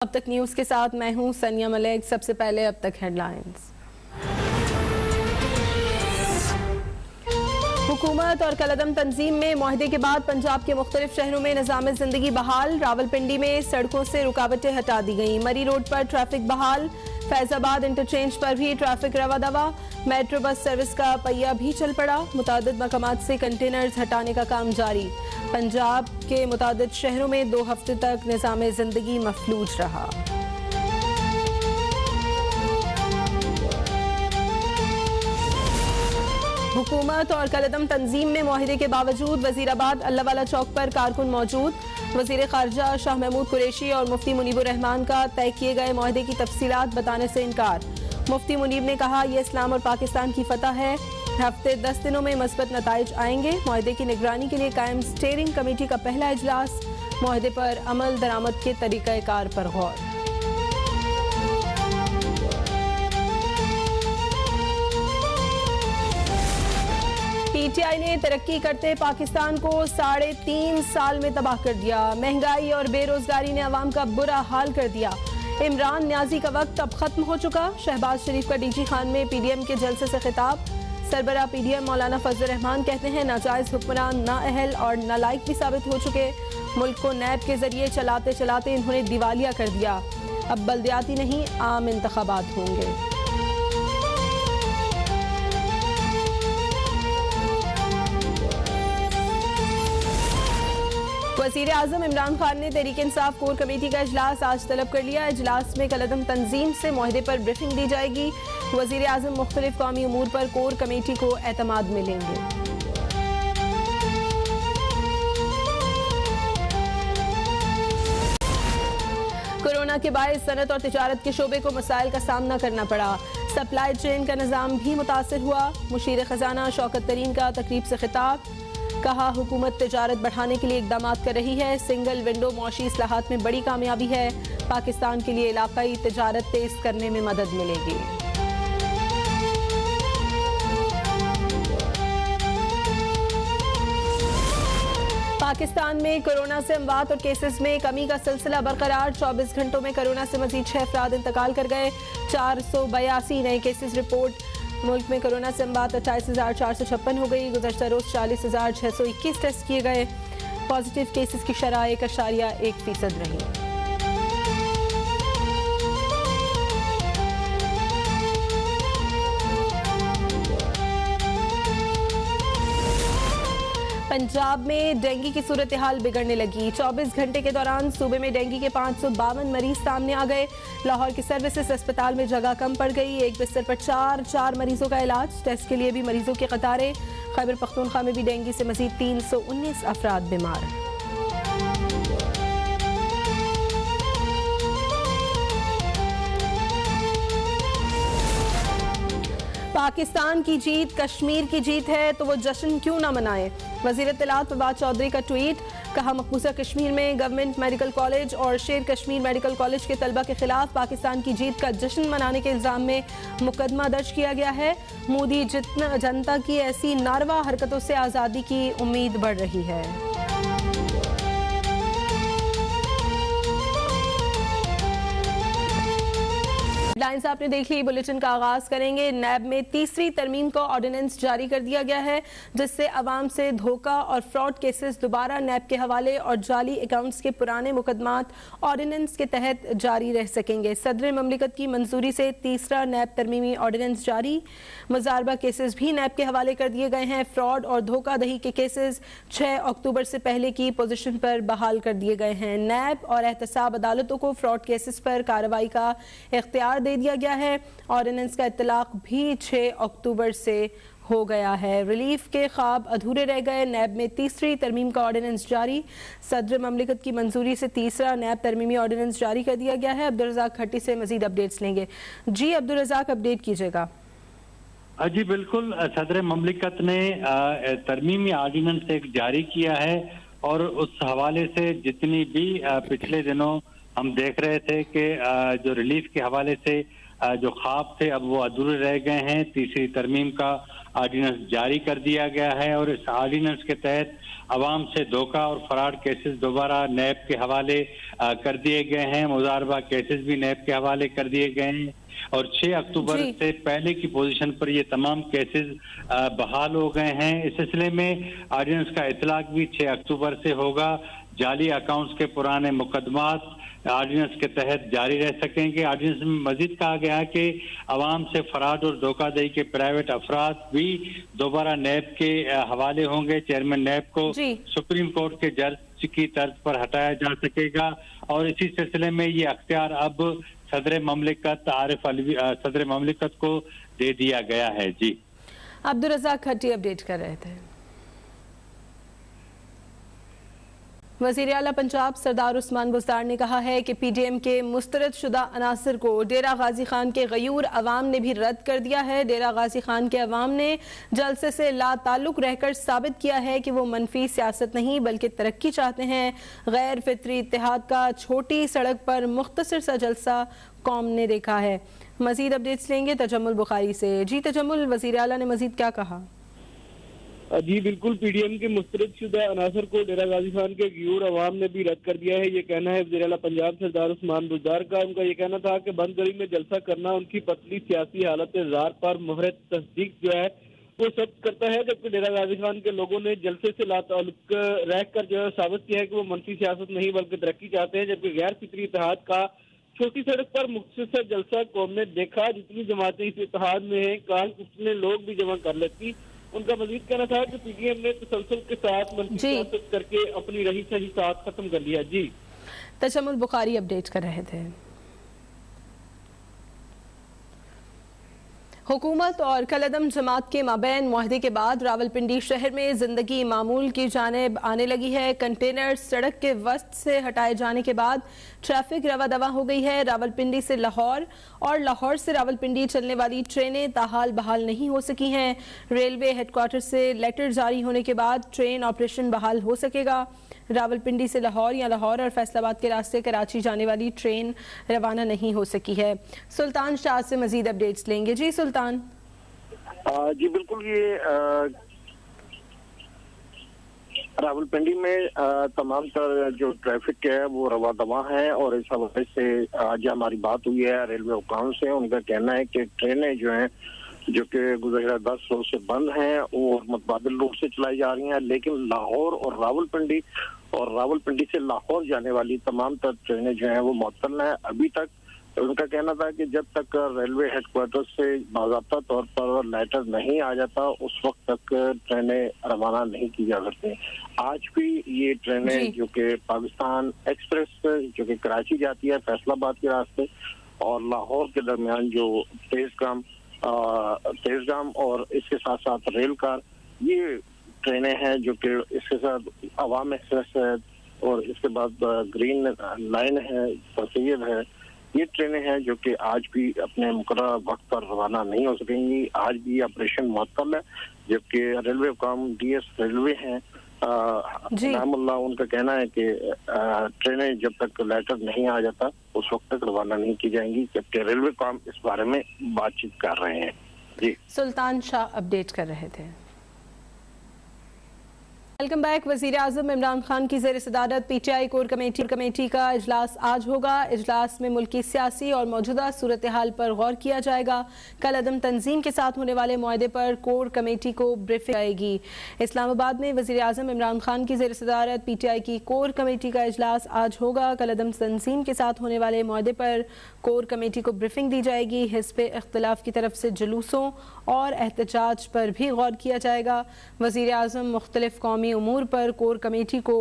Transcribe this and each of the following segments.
अब तक न्यूज़ के साथ मैं हूं सनिया मलिक। सबसे पहले अब तक हेडलाइंस। हुकूमत और कलअदम तंजीम में मुआहदे के बाद पंजाब के मुख्तलिफ शहरों में निज़ाम ज़िंदगी बहाल। रावलपिंडी में सड़कों से रुकावटें हटा दी गईं। मरी रोड पर ट्रैफिक बहाल। फैजाबाद इंटरचेंज पर भी ट्रैफिक रवा दवा। मेट्रो बस सर्विस का पहिया भी चल पड़ा। मुतादिद मकामात से कंटेनर्स हटाने का काम जारी। पंजाब के मुतादिद शहरों में 2 हफ्ते तक निज़ाम ज़िंदगी मफलूज रहा। हुकूमत और कलअदम तंजीम में मुआहदे के बावजूद वजीराबाद अल्लाहवाला चौक पर कारकुन मौजूद। वजीर खारजा शाह महमूद कुरैशी और मुफ्ती मुनीबुर रहमान का तय किए गए मुआहदे की तफसीलात बताने से इनकार। मुफ्ती मुनीब ने कहा, यह इस्लाम और पाकिस्तान की फतह है। हफ्ते 10 दिनों में मस्बत नताइज आएंगे। मुआहदे की निगरानी के लिए कायम स्टीयरिंग कमेटी का पहला इजलास। मुआहदे पर अमल दरामद के तरीक़ाकार पर गौर। पीटीआई ने तरक्की करते पाकिस्तान को 3.5 साल में तबाह कर दिया। महंगाई और बेरोजगारी ने अवाम का बुरा हाल कर दिया। इमरान न्याजी का वक्त अब खत्म हो चुका। शहबाज शरीफ का डीजी खान में पीडीएम के जलसे से खिताब। सरबराह पीडीएम मौलाना फजल रहमान कहते हैं, नाजायज हुक्मरान नाअहल और नालायक भी साबित हो चुके। मुल्क को नैब के जरिए चलाते चलाते इन्होंने दिवालिया कर दिया। अब बल्दियाती नहीं, आम इंतखाबात होंगे। वज़ीर आज़म इमरान खान ने तहरीक इंसाफ कोर कमेटी का इजलास आज तलब कर लिया। इजलास में कलअदम तंजीम से मुआहदे पर ब्रीफिंग दी जाएगी। वज़ीर आज़म मुख्तलिफ कौमी उमूर पर कोर कमेटी को एतमाद मिलेंगे। कोरोना के बायस सनत और तिजारत के शोबे को मसाइल का सामना करना पड़ा। सप्लाई चेन का निज़ाम भी मुतासिर हुआ। मुशीर खजाना शौकत तरीन का तकरीब से खिताब। कहा, हुकूमत तिजारत बढ़ाने के लिए इकदाम कर रही है। सिंगल विंडो मौशी इस्लाहात में बड़ी कामयाबी है। पाकिस्तान के लिए इलाकाई तिजारत तेज करने में मदद मिलेगी। पाकिस्तान में कोरोना से अमवात और केसेस में कमी का सिलसिला बरकरार। 24 घंटों में कोरोना से मजीद 6 अफराद इंतकाल कर गए। 482 नए केसेस रिपोर्ट। मुल्क में कोरोना से अमवात 28,456 हो गई। गुज़श्ता रोज़ 40,621 टेस्ट किए गए। पॉजिटिव केसेस की शरह 1.1% रही। पंजाब में डेंगू की सूरत हाल बिगड़ने लगी। 24 घंटे के दौरान सूबे में डेंगू के 552 मरीज सामने आ गए। लाहौर के सर्विसेज अस्पताल में जगह कम पड़ गई। एक बिस्तर पर 4 मरीजों का इलाज। टेस्ट के लिए भी मरीजों की कतारें। खैबर पख्तूनख्वा में भी डेंगू से मजीद 319 अफराद बीमार। पाकिस्तान की जीत कश्मीर की जीत है तो वो जश्न क्यों ना मनाए। वज़ीर इत्तलात फवाद चौधरी का ट्वीट। कहा, मकबूजा कश्मीर में गवर्नमेंट मेडिकल कॉलेज और शेर कश्मीर मेडिकल कॉलेज के तलबा के खिलाफ पाकिस्तान की जीत का जश्न मनाने के इल्ज़ाम में मुकदमा दर्ज किया गया है। मोदी जनता की ऐसी नारवा हरकतों से आज़ादी की उम्मीद बढ़ रही है। हेडलाइंस आपने देख ली। बुलेटिन का आगाज करेंगे। नैब में 3री तरमीम का ऑर्डिनेंस जारी कर दिया गया है, जिससे अवाम से धोखा और फ्रॉड केसेस दोबारा नैब के हवाले और जाली अकाउंट्स के पुराने मुकदमात ऑर्डिनेंस के तहत जारी रह सकेंगे। सदर ममलिकत की मंजूरी से 3रा नैब तरमीमी ऑर्डिनेंस जारी। मुजारबा केसेस भी नैब के हवाले कर दिए गए हैं। फ्रॉड और धोखाधड़ी के केसेस 6 अक्टूबर से पहले की पोजीशन पर बहाल कर दिए गए हैं। नैब और एहतसाब अदालतों को फ्रॉड केसेस पर कार्रवाई का इख्तियार दे दिया गया है। ऑर्डिनेंस का इत्तलाक भी 6 अक्टूबर से हो गया है। रिलीफ के ख्वाब अधूरे रह गए। नैब में 3री तरमीम का ऑर्डिनेंस जारी। सदर ममलिकत की मंजूरी से 3रा नैब तरमीमी ऑर्डिनेंस जारी कर दिया गया है। अब्दुल रज़ाक खट्टी से मजीद अपडेट्स लेंगे। जी अब्दुल रज़ाक, अपडेट कीजिएगा। जी बिल्कुल, सदर ममलिकत ने तरमीमी ऑर्डिनेंस एक जारी किया है और उस हवाले से जितनी भी पिछले दिनों हम देख रहे थे कि जो रिलीफ के हवाले से जो ख्वाब थे अब वो अधूरे रह गए हैं। 3री तरमीम का ऑर्डिनेंस जारी कर दिया गया है और इस ऑर्डिनेंस के तहत अवाम से धोखा और फराड केसेस दोबारा नैब के हवाले कर दिए गए हैं। मुजारबा केसेस भी नैब के हवाले कर दिए गए हैं और 6 अक्टूबर से पहले की पोजीशन पर ये तमाम केसेस बहाल हो गए हैं। इस सिलसिले में ऑर्डिनेंस का इतलाक भी 6 अक्टूबर से होगा। जाली अकाउंट्स के पुराने मुकदमात ऑर्डिनेंस के तहत जारी रह सकेंगे। ऑर्डिनेंस में मजीद कहा गया है कि अवाम से फराड और धोखाधड़ी के प्राइवेट अफराद भी दोबारा नैब के हवाले होंगे। चेयरमैन नैब को सुप्रीम कोर्ट के जज की तर्ज पर हटाया जा सकेगा और इसी सिलसिले में ये अख्तियार अब सदर ममलिकत आरिफ अलवी सदर ममलिकत को दे दिया गया है। जी, अब्दुल रज़ाक खट्टी अपडेट कर रहे थे। वज़ीर आला पंजाब सरदार उस्मान बुज़दार ने कहा है कि पीडीएम के मुस्तरद शुदा अनासर को डेरा गाजी खान के गयूर अवाम ने भी रद्द कर दिया है। डेरा गाजी खान के अवाम ने जलसे से ला ताल्लुक रहकर साबित किया है कि वो मनफी सियासत नहीं बल्कि तरक्की चाहते हैं। गैर फितरी इत्तेहाद का छोटी सड़क पर मुख्तसर सा जलसा कौम ने देखा है। मजीद अपडेट्स लेंगे तजम्मुल बुखारी से। जी तजम्मुल, वज़ीर आला ने मजीद क्या कहा? जी बिल्कुल, पीडीएम के मुस्तरद शुदा अनासर को डेरा गाजी खान के गयूर अवाम ने भी रद्द कर दिया है। ये कहना है वज़ीर आला पंजाब सरदार उस्मान बुज़दार का। उनका ये कहना था कि बंद गली में जलसा करना उनकी पतली सियासी हालत ज़ार पर मुहर तस्दीक जो है वो सख्त करता है, जबकि डेरा गाजी खान के लोगों ने जलसे से लाताल्लुक रहकर जो है साबित किया है कि वो मनफी सियासत नहीं बल्कि तरक्की चाहते हैं। जबकि गैर फितरी इत्तेहाद का छोटी सड़क पर मुख्तसर जलसा कौम ने देखा। जितनी जमातें इस इत्तेहाद में हैं काश उतने लोग भी जमा कर लेती। उनका मजीद कहना था कि पीडीएम ने तसलसल के साथ मनफी सियासत करके अपनी रही सही साथ खत्म कर लिया। जी, तजम्मुल बुखारी अपडेट कर रहे थे। हुकूमत और कलअदम जमात के माबैन मुआहदे के बाद रावलपिंडी शहर में जिंदगी मामूल की जानिब आने लगी है। कंटेनर सड़क के वस्त से हटाए जाने के बाद ट्रैफिक रवा दवा हो गई है। रावलपिंडी से लाहौर और लाहौर से रावलपिंडी चलने वाली ट्रेनें ताहाल बहाल नहीं हो सकी हैं। रेलवे हेडक्वार्टर से लेटर जारी होने के बाद ट्रेन ऑपरेशन बहाल हो सकेगा। रावलपिंडी से लाहौर या लाहौर और फैसलाबाद के रास्ते कराची जाने वाली ट्रेन रवाना नहीं हो सकी है। सुल्तान शाह से मजीद अपडेट्स लेंगे। जी सुल्तान। जी बिल्कुल, ये रावलपिंडी में तमाम तर जो ट्रैफिक है वो रवा दवा है और इस हवाले से आज हमारी बात हुई है रेलवे हुकाम से। उनका कहना है कि ट्रेनें जो हैं जो कि गुज़श्ता 10 रोज से बंद हैं और मुतबादिल रूट से चलाई जा रही हैं, लेकिन लाहौर और रावलपिंडी से लाहौर जाने वाली तमाम तर ट्रेनें जो हैं वो मुअत्तल हैं अभी तक। उनका कहना था कि जब तक रेलवे हेडक्वार्टर से बाज़ाब्ता तौर पर लेटर नहीं आ जाता उस वक्त तक ट्रेनें रवाना नहीं की जा सकती। आज भी ये ट्रेनें जो कि पाकिस्तान एक्सप्रेस जो कि कराची जाती है फैसलाबाद के रास्ते और लाहौर के दरमियान जो तेजगाम और इसके साथ साथ रेल कार, ये ट्रेनें हैं जो कि इसके साथ अवाम एक्सप्रेस है और इसके बाद ग्रीन लाइन है, सैयद है, ये ट्रेनें हैं जो कि आज भी अपने मुकर्रर वक्त पर रवाना नहीं हो सकेंगी। आज भी ऑपरेशन मुअत्तल है, जबकि रेलवे हुकाम डीएस रेलवे हैं नामुल्लाह, उनका कहना है कि ट्रेनें जब तक लेटर नहीं आ जाता उस वक्त तक रवाना नहीं की जाएंगी, जबकि रेलवे हुकाम इस बारे में बातचीत कर रहे हैं। जी, सुल्तान शाह अपडेट कर रहे थे। Welcome back. वज़ीर आज़म इमरान खान की ज़ेर सदारत पीटीआई कोर कमेटी का इजलास आज होगा। इजलास में मुल्की सियासी और मौजूदा सूरत हाल पर गौर किया जाएगा। कल अदम तंजीम के साथ होने वाले मुआहदे पर कोर कमेटी को ब्रीफिंग आएगी। इस्लामाबाद में वज़ीर आज़म इमरान खान की ज़ेर सदारत पीटीआई की कोर कमेटी का इजलास आज होगा। कल अदम तंजीम के साथ होने वाले मुआहदे पर कोर कमेटी को ब्रीफिंग दी जाएगी। हिज़्ब इख्तिलाफ की तरफ से जुलूसों और एहतजाज पर भी गौर किया जाएगा। वज़ीर आज़म मुख्तलिफ कौमी उमूर पर कोर कमेटी को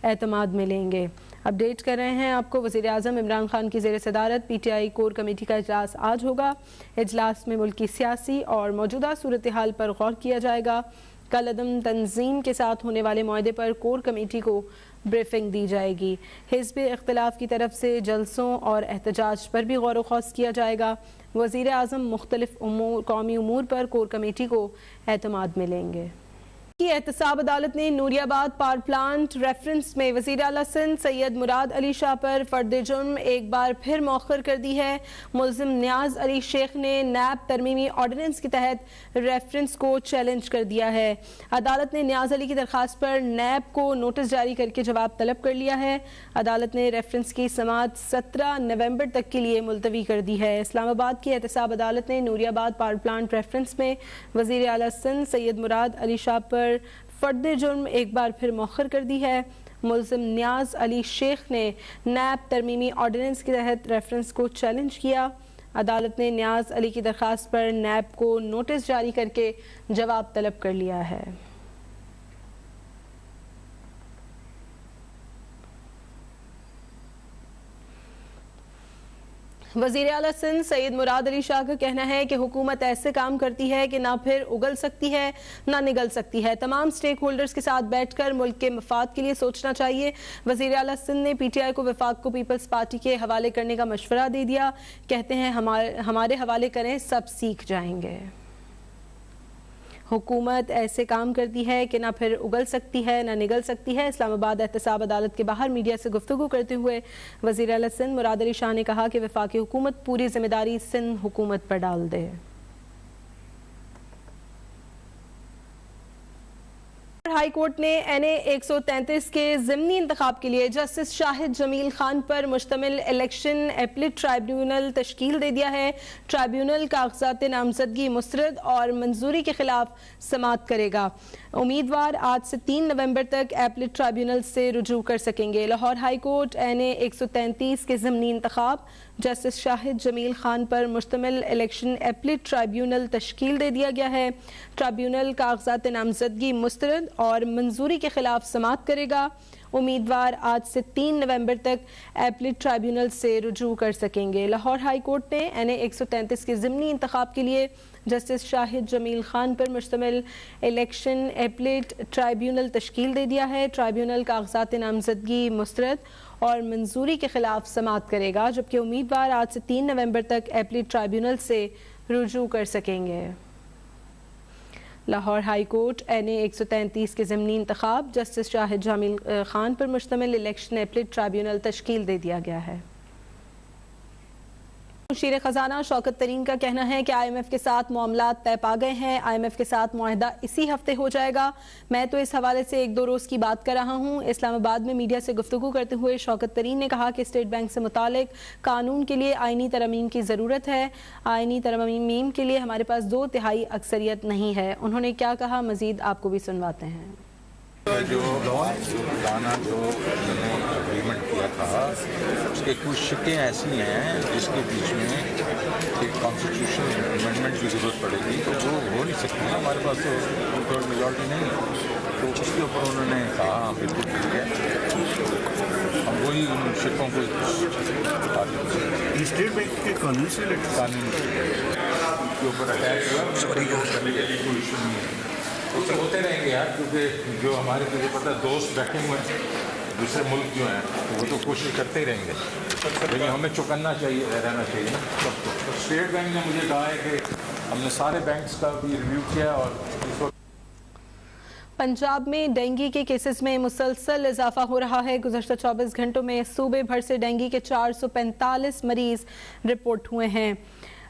एतमाद में लेंगे। अपडेट कर रहे हैं आपको, वज़ीर आज़म इमरान खान की ज़ेर सदारत पीटीआई कोर कमेटी का इजलास आज होगा। इजलास में मुल्की सियासी और मौजूदा सूरत हाल पर गौर किया जाएगा। कल अदम तंजीम के साथ होने वाले मुआहदे पर कोर कमेटी को ब्रीफिंग दी जाएगी। हिज़्ब इख्तिलाफ की तरफ से जलसों और एहतजाज पर भी गौर व खौस किया जाएगा। वज़ीर आज़म मुख्तलिफ कौमी उमूर पर कोर कमेटी को एतमाद में लेंगे। की एहतसाब अदालत ने नूरियाबाद पावर प्लांट रेफरेंस में वज़ीर आला सिंध सैयद मुराद अली शाह पर फर्द जुर्म एक बार फिर मौखर कर दी है। मुल्ज़िम नियाज अली शेख ने नैब तरमीमी ऑर्डिनेंस के तहत रेफरेंस को चैलेंज कर दिया है। अदालत ने नियाज अली की दरख्वास्त पर नैब को नोटिस जारी करके जवाब तलब कर लिया है। अदालत ने रेफरेंस की समाअत 17 नवंबर तक के लिए मुलतवी कर दी है। इस्लामाबाद की एहतसाब अदालत ने नूरियाबाद पावर प्लांट रेफरेंस में वज़ीर आला सिंध सैयद मुराद अली शाह पर फर्द जुर्म एक बार फिर मौखर कर दी है। मुल्ज़िम नियाज अली शेख ने नैब तरमीमी ऑर्डिनेंस के तहत रेफरेंस को चैलेंज किया। अदालत ने नियाज अली की दरख्वास्त पर नैब को नोटिस जारी करके जवाब तलब कर लिया है। वज़ीर आला सिंध सैयद मुराद अली शाह का कहना है कि हुकूमत ऐसे काम करती है कि ना फिर उगल सकती है ना निगल सकती है। तमाम स्टेक होल्डर्स के साथ बैठकर मुल्क के मफाद के लिए सोचना चाहिए। वज़ीर आला सिंध ने PTI को वफाक को पीपल्स पार्टी के हवाले करने का मशवरा दे दिया। कहते हैं हमारे हवाले करें, सब सीख जाएंगे। हुकूमत ऐसे काम करती है कि ना फिर उगल सकती है ना निगल सकती है। इस्लामाबाद एहतसाब अदालत के बाहर मीडिया से गुफ्तगू करते हुए वज़ीर आला सिंध मुराद अली शाह ने कहा कि वफाकी हुकूमत पूरी जिम्मेदारी सिंध हुकूमत पर डाल दे। हाई कोर्ट ने NA 133 के ज़िमनी इंतखाब के लिए जस्टिस शाहिद जमील खान पर मुश्तमिल इलेक्शन एपलेट ट्राइब्यूनल तश्कील दे दिया है। ट्राइब्यूनल कागजात नामजदगी मुस्तरद और मंजूरी के खिलाफ समाअत करेगा। उम्मीदवार आज से 3 नवंबर तक एपलेट ट्राइब्यूनल से रुजू कर सकेंगे। लाहौर हाई कोर्ट NA 133 के ज़िमनी इंतखाब जस्टिस शाहिद जमील खान पर मुश्तमिल इलेक्शन एपलेट ट्राइब्यूनल तश्कील दे दिया गया है। ट्राइब्यूनल कागजात नामजदगी मुस्तरद और मंजूरी के खिलाफ समाअत करेगा। उम्मीदवार आज से 3 नवंबर तक एपलेट ट्राइब्यूनल से रुजू कर सकेंगे। लाहौर हाई कोर्ट ने NA 133 के ज़िमनी इंतखाब के लिए जस्टिस शाहिद जमील खान पर मुश्तमिल इलेक्शन एपलेट ट्राइब्यूनल तश्कील दे दिया है। ट्राइब्यूनल कागजात नामजदगी मुस्तरद और मंजूरी के खिलाफ समाअत करेगा, जबकि उम्मीदवार आज से 3 नवंबर तक एपलेट ट्राइब्यूनल से रुजू कर सकेंगे। लाहौर हाई कोर्ट NA 133 के ज़िमनी इंतखाब जस्टिस शाहिद जमील खान पर मुश्तमिल इलेक्शन एपलेट ट्राइब्यूनल तश्कील दे दिया गया है। मुशीर ख़जाना शौकत तरीन का कहना है कि IMF के साथ मामलात तय पा गए हैं। IMF के साथ मुआहदा इसी हफ्ते हो जाएगा। मैं तो इस हवाले से 1-2 रोज़ की बात कर रहा हूँ। इस्लामाबाद में मीडिया से गुफ्तगू करते हुए शौकत तरीन ने कहा कि स्टेट बैंक से मुतालिक कानून के लिए आइनी तरमीम की ज़रूरत है। आइनी तरमीम के लिए हमारे पास 2/3 अक्सरियत नहीं है। उन्होंने क्या कहा, मज़ीद आपको भी सुनवाते हैं। जो गाना जो मैंने एग्रीमेंट किया था उसके कुछ शिकें ऐसी हैं जिसके बीच में एक कॉन्स्टिट्यूशन अमेंडमेंट की ज़रूरत पड़ेगी, तो वो हो नहीं सकती। हमारे पास तो टू-थर्ड मेजॉरिटी नहीं, तो उसके ऊपर उन्होंने कहा हाँ बिल्कुल ठीक है, हम वही उन शिकों को स्टेट बैंक के कानून से के ऊपर अटैच हुआ कोई इशू नहीं है। तो होते रहेंगे यार, क्योंकि जो हमारे तुझे पता है दोस्त बैठे हुए हैं दूसरे मुल्क जो हैं तो वो तो कोशिश करते ही रहेंगे, लेकिन हमें चौकन्ना चाहिए रहना चाहिए ना सबको। तो स्टेट बैंक ने मुझे कहा है कि हमने सारे बैंक्स का भी रिव्यू किया और इसको पंजाब में डेंगू के केसेस में मुसलसल इजाफा हो रहा है। गुज़श्ता 24 घंटों में सूबे भर से डेंगू के 445 मरीज रिपोर्ट हुए हैं।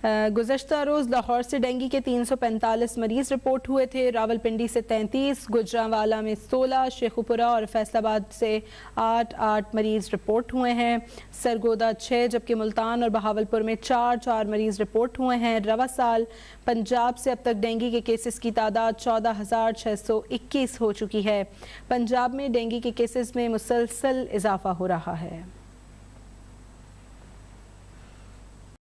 गुज़श्ता रोज़ लाहौर से डेंगू के 345 मरीज़ रिपोर्ट हुए थे। रावलपिंडी से 33, गुजरांवाला में 16, शेखुपुरा और फैसलाबाद से 8 मरीज़ रिपोर्ट हुए हैं। सरगोदा 6, जबकि मुल्तान और बहावलपुर में 4 मरीज़ रिपोर्ट हुए हैं। रवा साल पंजाब से अब तक डेंगू के केसेस की तादाद 14,621 हो चुकी है। पंजाब में डेंगू के केसेस में मुसलसल इजाफा हो रहा है।